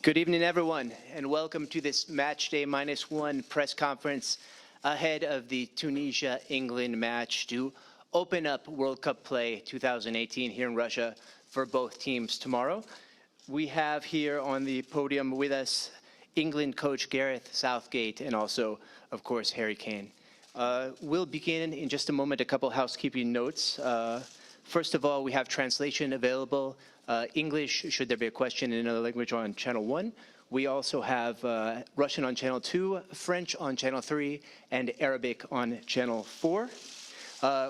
Good evening, everyone, and welcome to this Match Day -1 press conference ahead of the Tunisia-England match to open up World Cup play 2018 here in Russia for both teams tomorrow. We have here on the podium with us England coach Gareth Southgate and also, of course, Harry Kane. We'll begin in just a moment, a couple housekeeping notes. First of all, we have translation available. English, should there be a question in another language, on Channel 1. We also have Russian on Channel 2, French on Channel 3, and Arabic on Channel 4.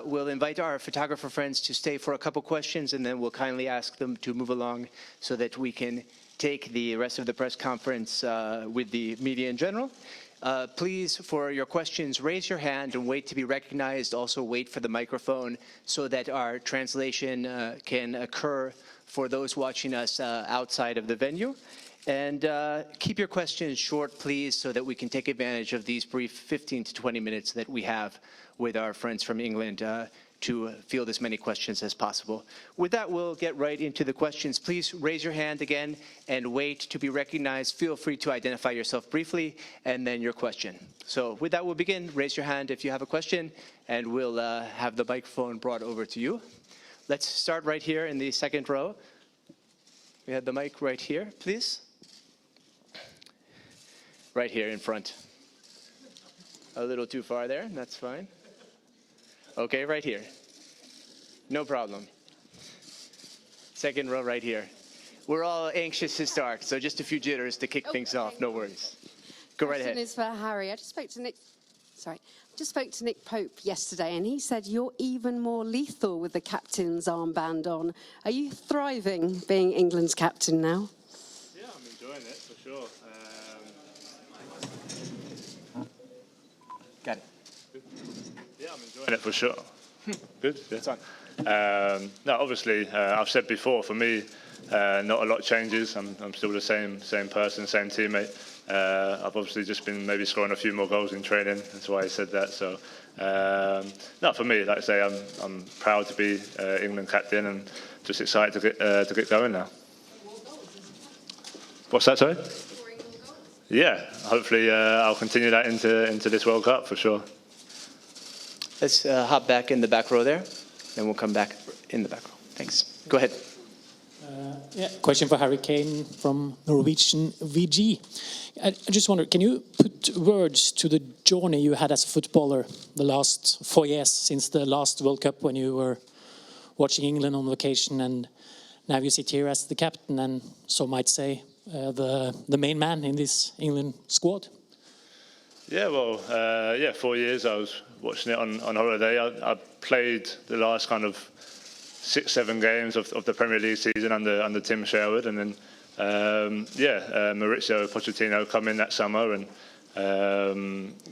We'll invite our photographer friends to stay for a couple questions, and then we'll kindly ask them to move along so that we can take the rest of the press conference with the media in general. Please, for your questions, raise your hand and wait to be recognized. Also, wait for the microphone so that our translation can occur for those watching us outside of the venue. And keep your questions short, please, so that we can take advantage of these brief 15 to 20 minutes that we have with our friends from England to field as many questions as possible. With that, we'll get right into the questions. Please raise your hand again and wait to be recognized. Feel free to identify yourself briefly and then your question. So with that, we'll begin. Raise your hand if you have a question, and we'll have the microphone brought over to you. Let's start right here in the second row. We have the mic right here, please. Right here in front. A little too far there, that's fine. Okay, right here. No problem. Second row right here. We're all anxious to start, so just a few jitters to kick things off, no worries. Go right ahead. Question is for Harry. I just spoke to Nick Pope yesterday, and he said you're even more lethal with the captain's armband on. Are you thriving being England's captain now? Yeah, I'm enjoying it for sure. Got it. Yeah, I'm enjoying it for sure. Good. Yeah. It's on. No, obviously, I've said before, for me, not a lot changes. I'm still the same person, same teammate. I've obviously just been maybe scoring a few more goals in training. That's why I said that. So, no, for me, like I say, I'm proud to be England captain and just excited to get going now. What's that, sorry? Yeah, hopefully I'll continue that into this World Cup for sure. Let's hop back in the back row there, then we'll come back in the back row. Thanks. Go ahead. Question for Harry Kane from Norwegian VG. I just wonder, can you put words to the journey you had as a footballer the last 4 years since the last World Cup, when you were watching England on vacation, and now you sit here as the captain and, some might say, the main man in this England squad? Yeah, well, 4 years I was watching it on holiday. I played the last kind of 6-7 games of the Premier League season under Tim Sherwood, and then Mauricio Pochettino come in that summer and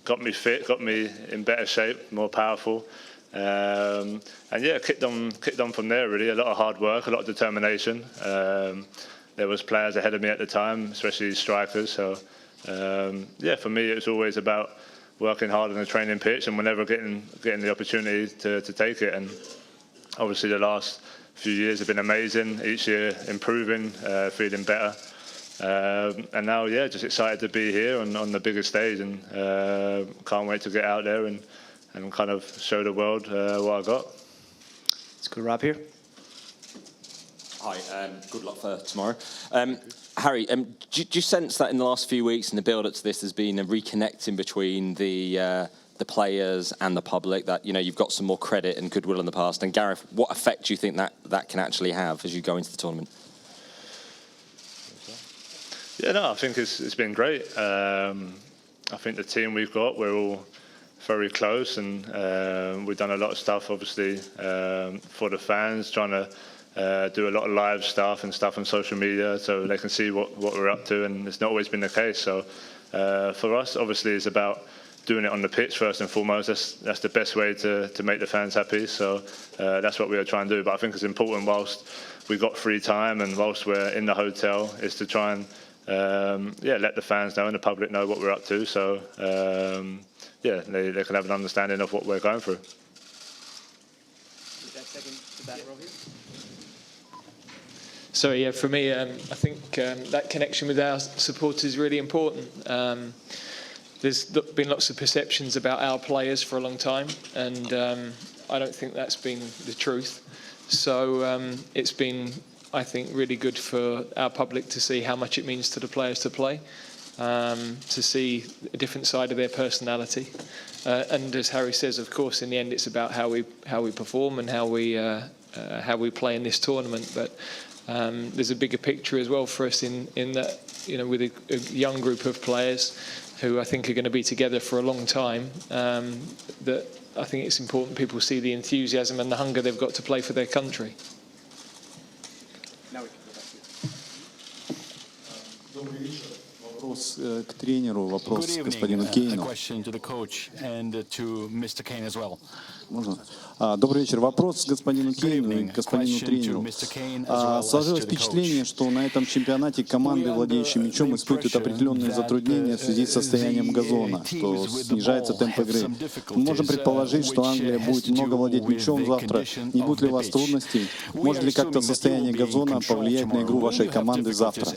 got me fit, got me in better shape, more powerful, and kicked on from there. Really, a lot of hard work, a lot of determination. There was players ahead of me at the time, especially strikers. So for me, it was always about working hard on the training pitch and whenever getting the opportunity to take it. And obviously the last few years have been amazing, each year improving, feeling better. And now, just excited to be here on the biggest stage, and can't wait to get out there and kind of show the world what I got. Let's go Rob here. Hi, good luck for tomorrow. Harry, do you sense that in the last few weeks and the build-up to this has been a reconnecting between the players and the public, that you've got some more credit and goodwill in the past? And Gareth, what effect do you think that can actually have as you go into the tournament? Yeah, no, I think it's been great. I think the team we've got, we're all very close, and we've done a lot of stuff, obviously, for the fans, trying to do a lot of live stuff and stuff on social media so they can see what we're up to, and it's not always been the case. So for us, obviously, it's about doing it on the pitch first and foremost. That's the best way to make the fans happy. So that's what we are trying to do. But I think it's important, whilst we've got free time and whilst we're in the hotel, is to try and let the fans know and the public know what we're up to. So they can have an understanding of what we're going through. That second, the back row here. So yeah, for me, I think that connection with our supporters is really important. There's been lots of perceptions about our players for a long time, and I don't think that's been the truth. So it's been, I think, really good for our public to see how much it means to the players to play, to see a different side of their personality. And as Harry says, of course, in the end, it's about how we perform and how we play in this tournament. But there's a bigger picture as well for us in that, you know, with a young group of players who I think are going to be together for a long time, that I think it's important people see the enthusiasm and the hunger they've got to play for their country. Вопрос к тренеру, вопрос к господину Кейну. A question to the coach and to Mr. Kane as well. Можно? Добрый вечер. Вопрос к господину Кейну и к господину тренеру. Сложилось впечатление, что на этом чемпионате команды, владеющие мячом, испытывают определенные затруднения в связи с состоянием газона, что снижается темп игры. Мы можем предположить, что Англия будет много владеть мячом завтра. Не будет ли у вас трудностей? Может ли как-то состояние газона повлиять на игру вашей команды завтра?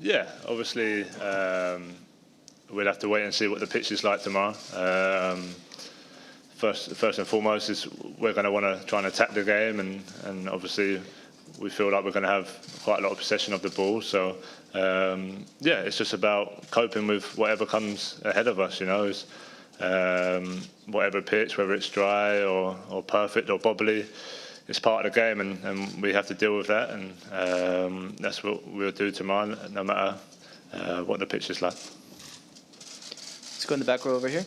Yeah, obviously we'll have to wait and see what the pitch is like tomorrow. First and foremost is we're going to want to try and attack the game, and obviously we feel like we're going to have quite a lot of possession of the ball. So yeah, it's just about coping with whatever comes ahead of us. You know, it's, whatever pitch, whether it's dry or perfect or bobbly. It's part of the game, and we have to deal with that, and that's what we'll do tomorrow, no matter what the pitch is like. Let's go in the back row over here.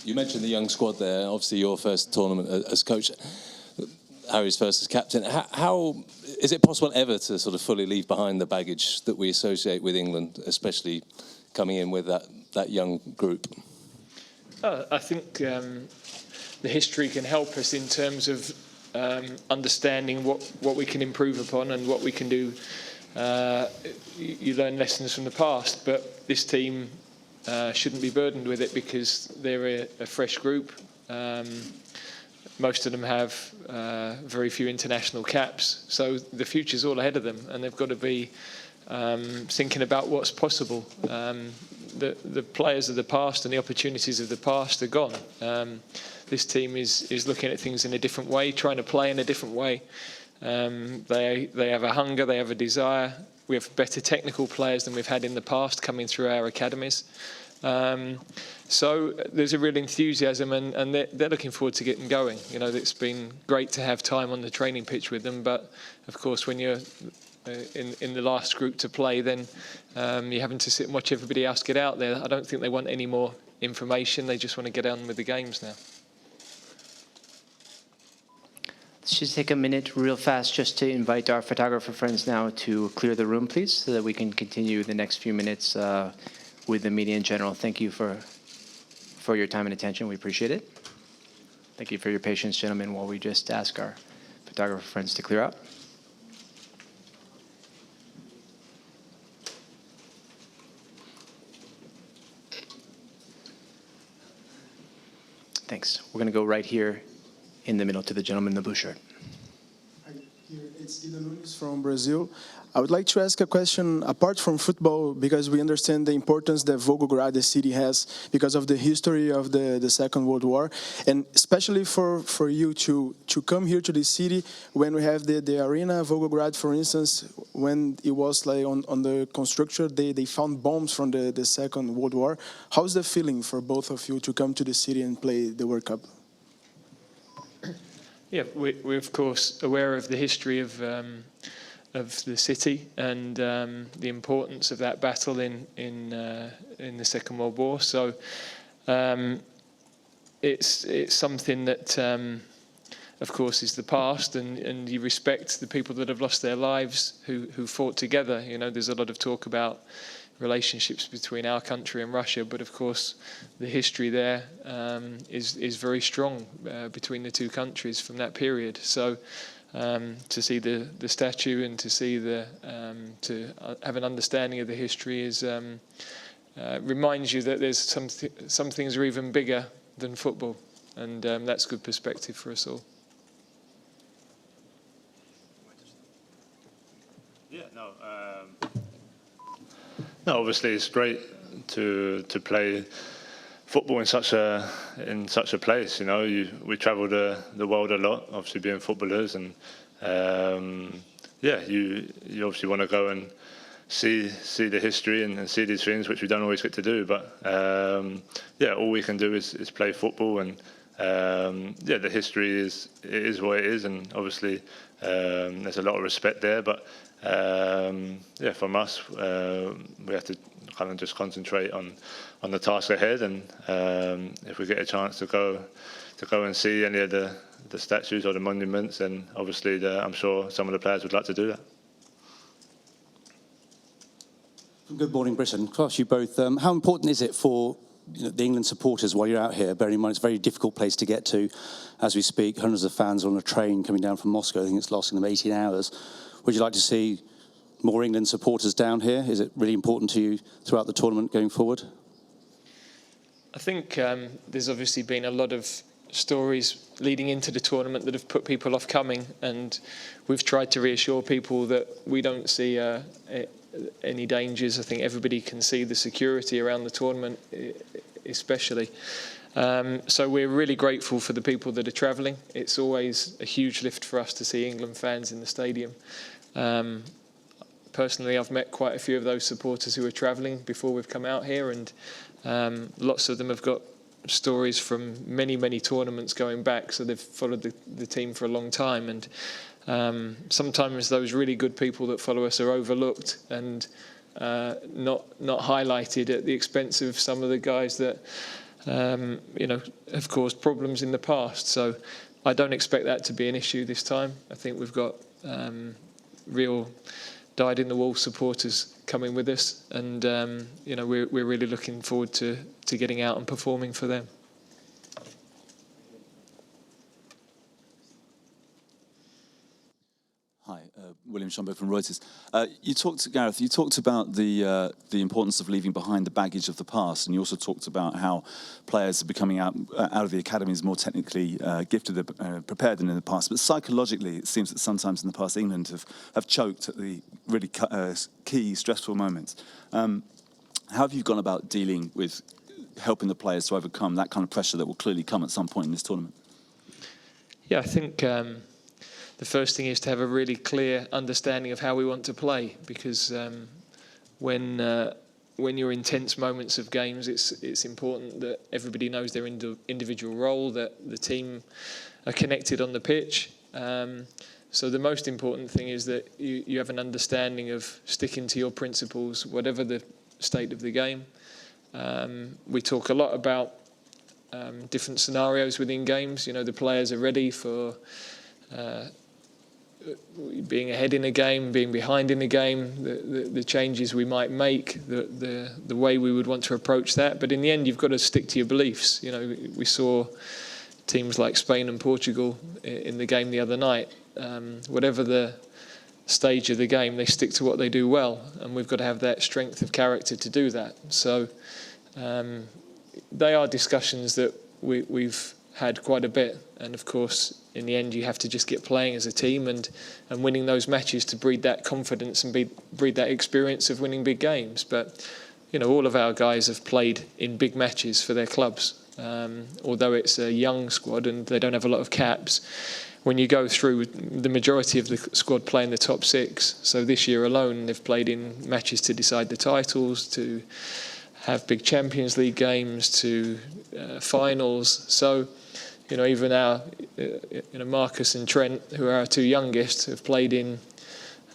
You mentioned the young squad there. Obviously, your first tournament as coach, Harry's first as captain. How is it possible ever to sort of fully leave behind the baggage that we associate with England, especially coming in with that young group? I think the history can help us in terms of understanding what we can improve upon and what we can do. You learn lessons from the past, but this team shouldn't be burdened with it because they're a fresh group. Most of them have very few international caps, so the future's all ahead of them, and they've got to be thinking about what's possible. The players of the past and the opportunities of the past are gone. This team is looking at things in a different way, trying to play in a different way. They have a hunger, they have a desire. We have better technical players than we've had in the past coming through our academies. So there's a real enthusiasm, and they're looking forward to getting going. You know, it's been great to have time on the training pitch with them, but of course when you're in the last group to play, then you're having to sit and watch everybody else get out there. I don't think they want any more information. They just want to get on with the games now. Let's just take a minute real fast just to invite our photographer friends now to clear the room, please, so that we can continue the next few minutes with the media in general. Thank you for your time and attention. We appreciate it. Thank you for your patience, gentlemen, while we just ask our photographer friends to clear out. Thanks. We're going to go right here in the middle to the gentleman in the blue shirt. Hi, it's Guido Nunes from Brazil. I would like to ask a question apart from football, because we understand the importance that Volgograd, the city, has because of the history of the Second World War, and especially for you to come here to the city when we have the arena Volgograd, for instance, when it was like on the construction, they found bombs from the Second World War. How's the feeling for both of you to come to the city and play the World Cup? Yeah, we're of course aware of the history of the city and the importance of that battle in the Second World War. So it's something that, of course, is the past, and you respect the people that have lost their lives who fought together. You know, there's a lot of talk about relationships between our country and Russia, but of course the history there is very strong between the two countries from that period. So to see the statue and to see to have an understanding of the history reminds you that there's some things are even bigger than football, and that's good perspective for us all. Yeah, no, obviously it's great to play football in such a place. You know, we travel the world a lot, obviously being footballers, and you obviously want to go and see the history and see these things which we don't always get to do. But all we can do is play football, and the history is what it is, and obviously there's a lot of respect there. But from us, we have to kind of just concentrate on the task ahead, and if we get a chance to go and see any of the statues or the monuments, and obviously I'm sure some of the players would like to do that. Good morning, Britain. Can I ask you both, how important is it for the England supporters while you're out here, bearing in mind it's a very difficult place to get to as we speak, hundreds of fans on a train coming down from Moscow, I think it's lasting them 18 hours. Would you like to see more England supporters down here? Is it really important to you throughout the tournament going forward? I think there's obviously been a lot of stories leading into the tournament that have put people off coming, and we've tried to reassure people that we don't see any dangers. I think everybody can see the security around the tournament, especially. So we're really grateful for the people that are travelling. It's always a huge lift for us to see England fans in the stadium. Personally, I've met quite a few of those supporters who are travelling before we've come out here, and lots of them have got stories from many tournaments going back, so they've followed the team for a long time. And sometimes those really good people that follow us are overlooked and not highlighted at the expense of some of the guys that have caused problems in the past. So I don't expect that to be an issue this time. I think we've got real dyed-in-the-wool supporters coming with us, and we're really looking forward to getting out and performing for them. Hi, William Schomburg from Reuters. Gareth, you talked about the importance of leaving behind the baggage of the past, and you also talked about how players are becoming out of the academies more technically gifted, prepared than in the past. But psychologically, it seems that sometimes in the past, England have choked at the really key, stressful moments. How have you gone about dealing with helping the players to overcome that kind of pressure that will clearly come at some point in this tournament? Yeah, I think the first thing is to have a really clear understanding of how we want to play, because when you're in tense moments of games, it's important that everybody knows their individual role, that the team are connected on the pitch. So the most important thing is that you have an understanding of sticking to your principles, whatever the state of the game. We talk a lot about different scenarios within games. The players are ready for being ahead in a game, being behind in a game, the changes we might make, the way we would want to approach that. But in the end, you've got to stick to your beliefs. We saw teams like Spain and Portugal in the game the other night. Whatever the stage of the game, they stick to what they do well, and we've got to have that strength of character to do that. So they are discussions that we've had quite a bit, and of course in the end you have to just get playing as a team and winning those matches to breed that confidence and breed that experience of winning big games. But all of our guys have played in big matches for their clubs, although it's a young squad and they don't have a lot of caps. When you go through, the majority of the squad play in the top six. So this year alone they've played in matches to decide the titles, to have big Champions League games, to finals. So even our Marcus and Trent, who are our two youngest, have played in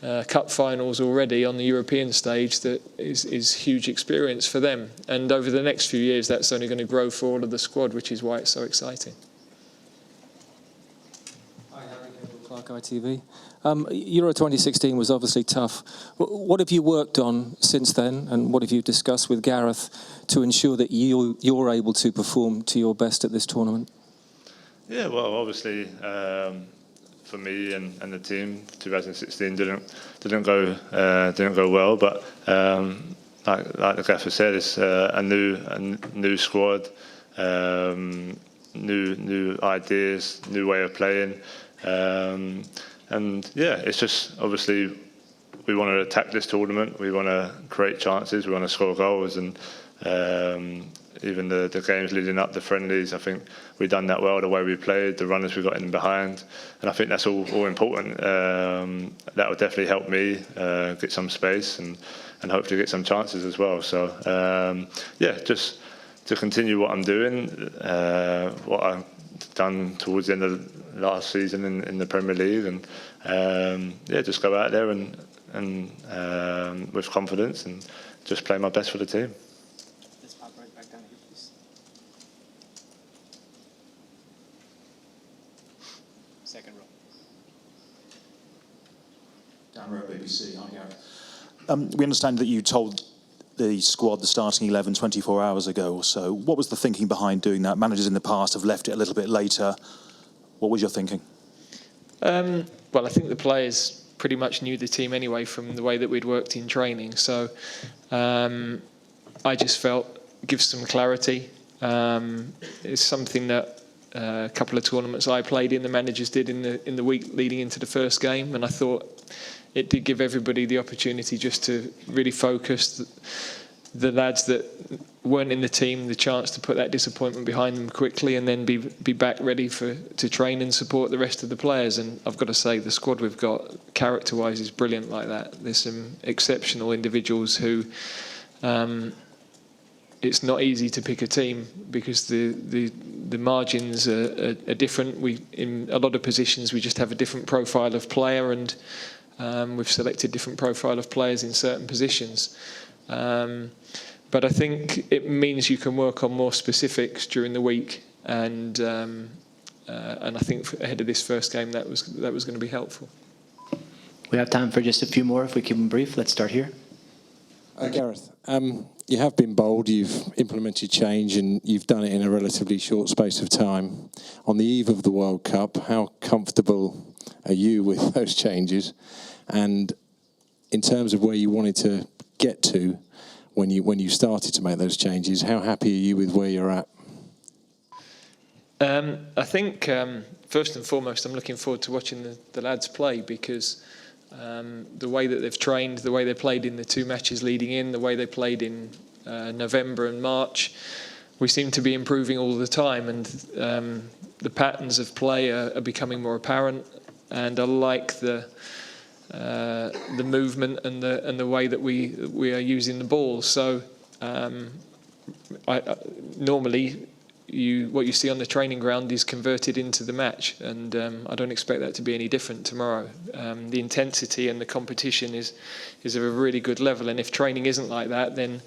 cup finals already on the European stage. That is huge experience for them. And over the next few years, that's only going to grow for all of the squad, which is why it's so exciting. Hi, Harry Kane, Clark ITV. Euro 2016 was obviously tough. What have you worked on since then, and what have you discussed with Gareth to ensure that you're able to perform to your best at this tournament? Yeah, well, obviously, for me and the team, 2016 didn't go well, but like the gaffer said, it's a new squad, new ideas, new way of playing, and yeah, it's just obviously we want to attack this tournament. We want to create chances. We want to score goals, and even the games leading up, the friendlies, I think we've done that well. The way we played, the runners we got in behind, and I think that's all important. That would definitely help me get some space and hopefully get some chances as well. So yeah, just to continue what I'm doing, what I've done towards the end of last season in the Premier League, and yeah, just go out there and with confidence and just play my best for the team. Let's pop right back down here, please. Second row. Dan Rowe, BBC. Hi, Gareth. We understand that you told the squad, the starting 11, 24 hours ago or so. What was the thinking behind doing that? Managers in the past have left it a little bit later. What was your thinking? Well, I think the players pretty much knew the team anyway from the way that we'd worked in training. So I just felt give some clarity. It's something that a couple of tournaments I played in, the managers did in the week leading into the first game, and I thought it did give everybody the opportunity just to really focus. The lads that weren't in the team, the chance to put that disappointment behind them quickly, and then be back ready to train and support the rest of the players. And I've got to say, the squad we've got, character-wise, is brilliant like that. There's some exceptional individuals who. It's not easy to pick a team because the margins are different. In a lot of positions we just have a different profile of player, and we've selected different profile of players in certain positions. But I think it means you can work on more specifics during the week, and I think ahead of this first game that was going to be helpful. We have time for just a few more if we keep them brief. Let's start here. Gareth, you have been bold, you've implemented change, and you've done it in a relatively short space of time. On the eve of the World Cup, how comfortable are you with those changes? And in terms of where you wanted to get to when you started to make those changes, how happy are you with where you're at? I think, first and foremost, I'm looking forward to watching the lads play, because the way that they've trained, the way they played in the two matches leading in, the way they played in November and March, we seem to be improving all the time, and the patterns of play are becoming more apparent, and I like the movement and the way that we are using the ball. So normally what you see on the training ground is converted into the match, and I don't expect that to be any different tomorrow. The intensity and the competition is of a really good level, and if training isn't like that, then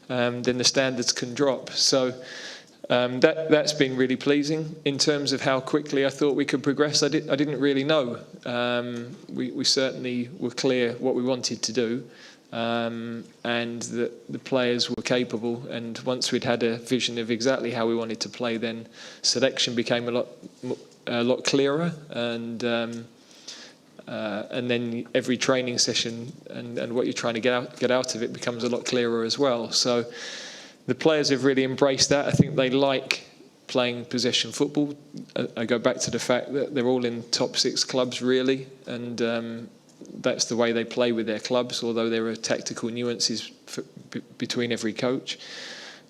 the standards can drop. So that's been really pleasing. In terms of how quickly I thought we could progress, I didn't really know. We certainly were clear what we wanted to do, and that the players were capable, and once we'd had a vision of exactly how we wanted to play, then selection became a lot clearer, and then every training session and what you're trying to get out of it becomes a lot clearer as well. So the players have really embraced that. I think they like playing possession football. I go back to the fact that they're all in top 6 clubs really, and that's the way they play with their clubs, although there are tactical nuances between every coach.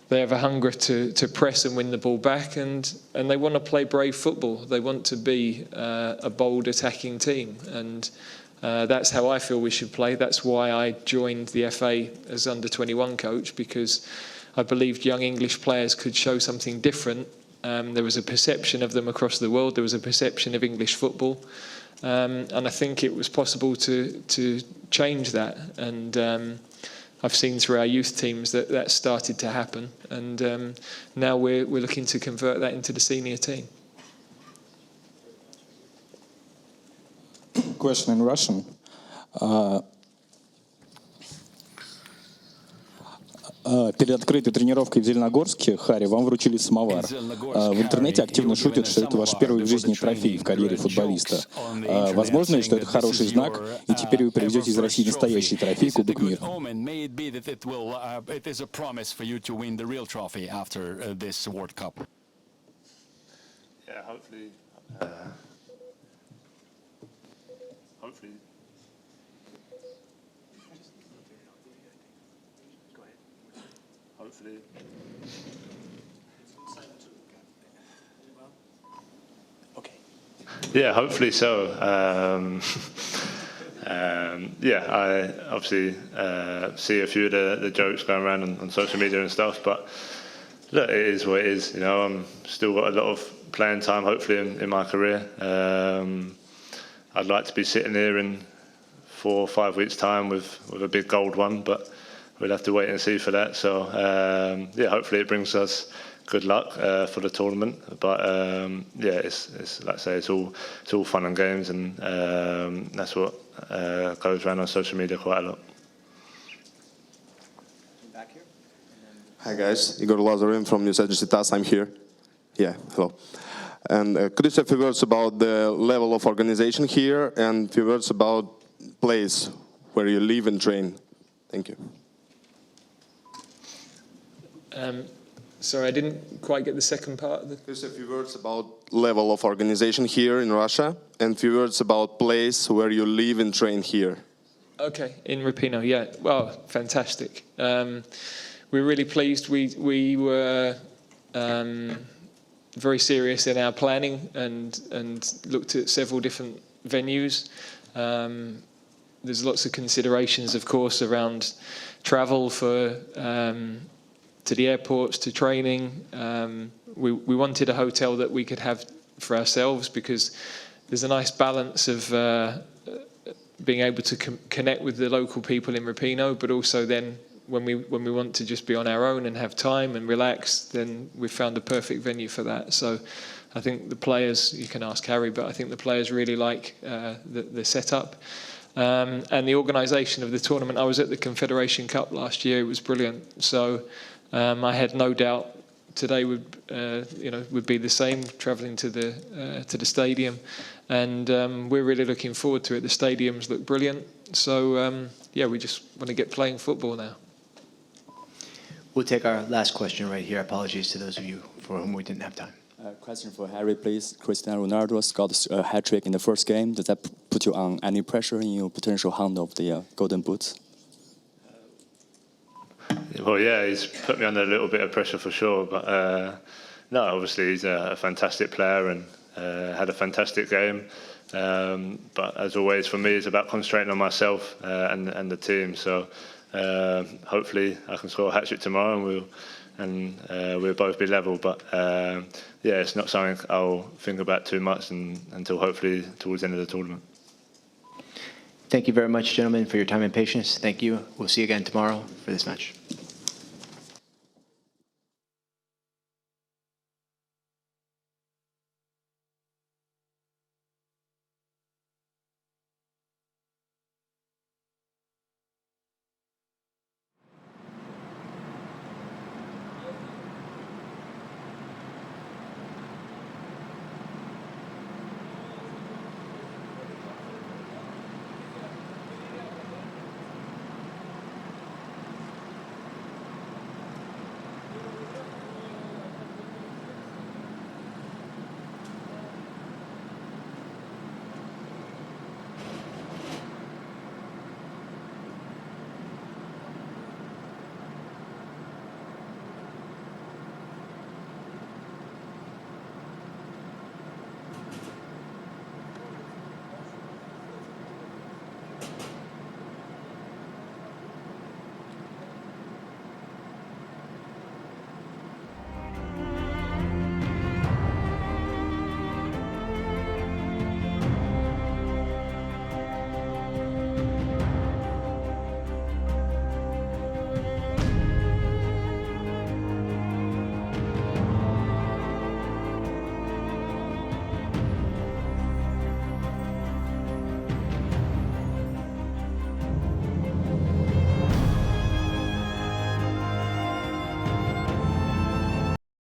They have a hunger to press and win the ball back, and they want to play brave football. They want to be a bold attacking team, and that's how I feel we should play. That's why I joined the FA as under-21 coach, because I believed young English players could show something different. There was a perception of them across the world. There was a perception of English football. And I think it was possible to change that. And I've seen through our youth teams that started to happen. And now we're looking to convert that into the senior team. Question in Russian. Перед открытой тренировкой в Зеленогорске, Харри, вам вручили самовар. В интернете активно шутят, что это ваш первый в жизни трофей в карьере футболиста. Возможно ли, что это хороший знак, и теперь вы привезете из России настоящий трофей Кубок мира? Yeah, hopefully. Hopefully. Hopefully. Okay. Yeah, hopefully so. Yeah, I obviously see a few of the jokes going around on social media and stuff, but look, it is what it is. You know, I'm still got a lot of playing time, hopefully, in my career. I'd like to be sitting here in 4 or 5 weeks' time with a big gold one, but we'll have to wait and see for that. So, yeah, hopefully it brings us good luck for the tournament. But yeah, it's like I say, it's all fun and games, and that's what goes around on social media quite a lot. Back here. Hi guys, Igor Lazarin from News Agency TASS. I'm here. Yeah, hello. And could you say a few words about the level of organization here and a few words about place where you live and train? Thank you. Sorry, I didn't quite get the second part of the... Could you say a few words about level of organization here in Russia and a few words about place where you live and train here? Okay, in Rapino, yeah. Well, fantastic. We're really pleased. We were very serious in our planning and looked at several different venues. There's lots of considerations, of course, around travel for to the airports, to training. We wanted a hotel that we could have for ourselves because there's a nice balance of being able to connect with the local people in Rapino, but also then when we want to just be on our own and have time and relax, then we've found the perfect venue for that. So I think the players, you can ask Harry, but I think the players really like the setup. And the organisation of the tournament. I was at the Confederation Cup last year. It was brilliant. So I had no doubt today would be the same, travelling to the stadium. And we're really looking forward to it. The stadiums look brilliant. So, yeah, we just want to get playing football now. We'll take our last question right here. Apologies to those of you for whom we didn't have time. Question for Harry, please. Cristiano Ronaldo scored a hat-trick in the first game. Does that put you on any pressure in your potential hunt of the Golden Boots? Well, yeah, he's put me under a little bit of pressure for sure. But no, obviously he's a fantastic player and had a fantastic game. But as always, for me, it's about concentrating on myself and the team. So hopefully I can score a hat-trick tomorrow and we'll both be level. But yeah, it's not something I'll think about too much until hopefully towards the end of the tournament. Thank you very much, gentlemen, for your time and patience. Thank you. We'll see you again tomorrow for this match.